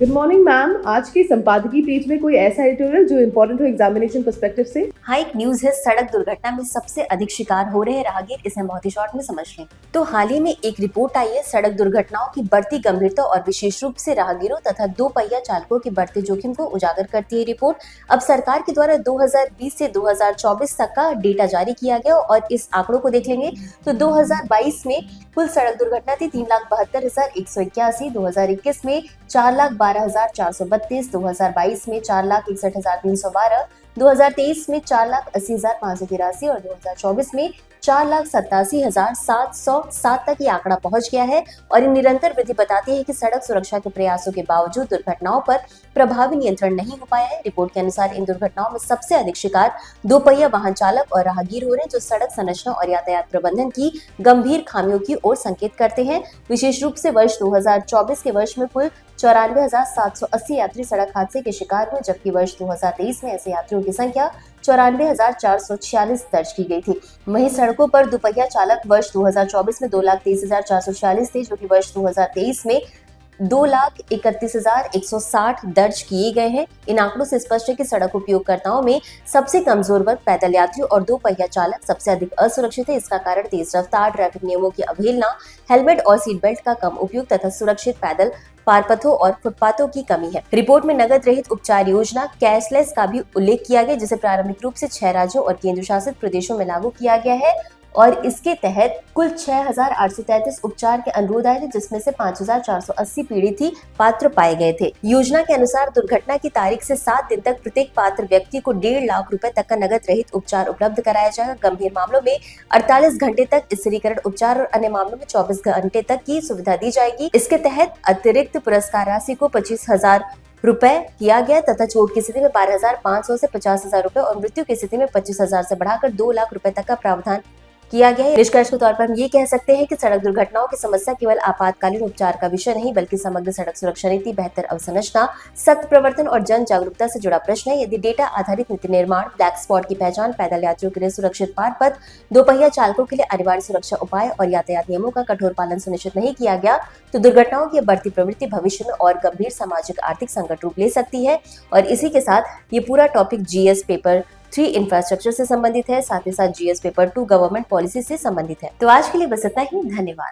Good morning ma'am. आज के संपादकीय पेज में कोई ऐसा एडिटोरियल जो इम्पोर्टेंट हो एग्जामिनेशन पर्सपेक्टिव से? हाँ, एक न्यूज है, सड़क दुर्घटना में सबसे अधिक शिकार हो रहे हैं राहगीर। इसे बहुत ही शॉर्ट में समझ लें तो हाल ही में एक रिपोर्ट आई है, सड़क दुर्घटनाओं की बढ़ती गंभीरता और विशेष रूप से राहगीरों तथा दो पहिया चालकों के बढ़ते जोखिम को उजागर करती है रिपोर्ट। अब सरकार के द्वारा 2020 से 2024 तक का डेटा जारी किया गया और इस आंकड़ों को देख लेंगे तो 2022 में कुल सड़क दुर्घटना थी 3,72,181, 2021 में 4,12,432, 2022 में 4,61,312, 2023 में 4,80,583 और 2024 में 4,87,707 तक ये आंकड़ा पहुंच गया है। और ये निरंतर वृद्धि बताती है कि सड़क सुरक्षा के प्रयासों के बावजूद दुर्घटनाओं पर प्रभावी नियंत्रण नहीं हो पाया है। रिपोर्ट के अनुसार इन दुर्घटनाओं में सबसे अधिक शिकार दो पहिया वाहन चालक और राहगीर हो रहे हैं, जो सड़क संरचना और यातायात प्रबंधन की गंभीर खामियों की ओर संकेत करते हैं। विशेष रूप से वर्ष 2024 के वर्ष में कुल 94,780 यात्री सड़क हादसे के शिकार हुए, जबकि वर्ष 2023 में ऐसे यात्रियों की संख्या 94,446 दर्ज की गई थी। वहीं सड़कों पर दुपहिया चालक वर्ष 2024 में 2,23,446 थे, जो कि वर्ष 2023 में 2,31,160 दर्ज किए गए हैं। इन आंकड़ों से स्पष्ट है कि सड़क उपयोगकर्ताओं में सबसे कमजोर वर्ग पैदल यात्री और दो पहिया चालक सबसे अधिक असुरक्षित है। इसका कारण तेज रफ्तार, ट्रैफिक नियमों की अवहेलना, हेलमेट और सीट बेल्ट का कम उपयोग तथा सुरक्षित पैदल पारपथों और फुटपाथों की कमी है। रिपोर्ट में नगद रहित उपचार योजना कैशलेस का भी उल्लेख किया गया, जिसे प्रारंभिक रूप से 6 राज्यों और केंद्र शासित प्रदेशों में लागू किया गया है और इसके तहत कुल 6,833 उपचार के अनुरोध आए थे, जिसमें से 5,480 पीड़ित ही पात्र पाए गए थे। योजना के अनुसार दुर्घटना की तारीख से 7 दिन तक प्रत्येक पात्र व्यक्ति को 1.5 लाख रुपए तक का नगद रहित उपचार उपलब्ध कराया जाएगा। गंभीर मामलों में 48 घंटे तक स्थिरीकरण उपचार और अन्य मामलों में 24 घंटे तक की सुविधा दी जाएगी। इसके तहत अतिरिक्त पुरस्कार राशि को 25,000 रुपए किया गया तथा चोट की स्थिति में 12,500 से 50,000 रुपए और मृत्यु की स्थिति में 25,000 से बढ़ाकर 2 लाख रुपए तक का प्रावधान किया गया है। निष्कर्ष के तौर पर हम ये कह सकते हैं कि सड़क दुर्घटनाओं की समस्या केवल आपातकालीन उपचार का विषय नहीं, बल्कि समग्र सड़क सुरक्षा नीति, बेहतर अवसंरचना, सख्त प्रवर्तन और जन जागरूकता से जुड़ा प्रश्न है। यदि डेटा आधारित नीति निर्माण, ब्लैक स्पॉट की पहचान, पैदल यात्रियों के लिए सुरक्षित पारपथ, दोपहिया चालकों के लिए अनिवार्य सुरक्षा उपाय और यातायात नियमों का कठोर पालन सुनिश्चित नहीं किया गया तो दुर्घटनाओं की बढ़ती प्रवृत्ति भविष्य में और गंभीर सामाजिक आर्थिक संकट रूप ले सकती है। और इसी के साथ ये पूरा टॉपिक जीएस पेपर 3 इंफ्रास्ट्रक्चर से संबंधित है, साथ ही साथ जीएस पेपर 2 गवर्नमेंट पॉलिसी से संबंधित है। तो आज के लिए बस इतना ही। धन्यवाद।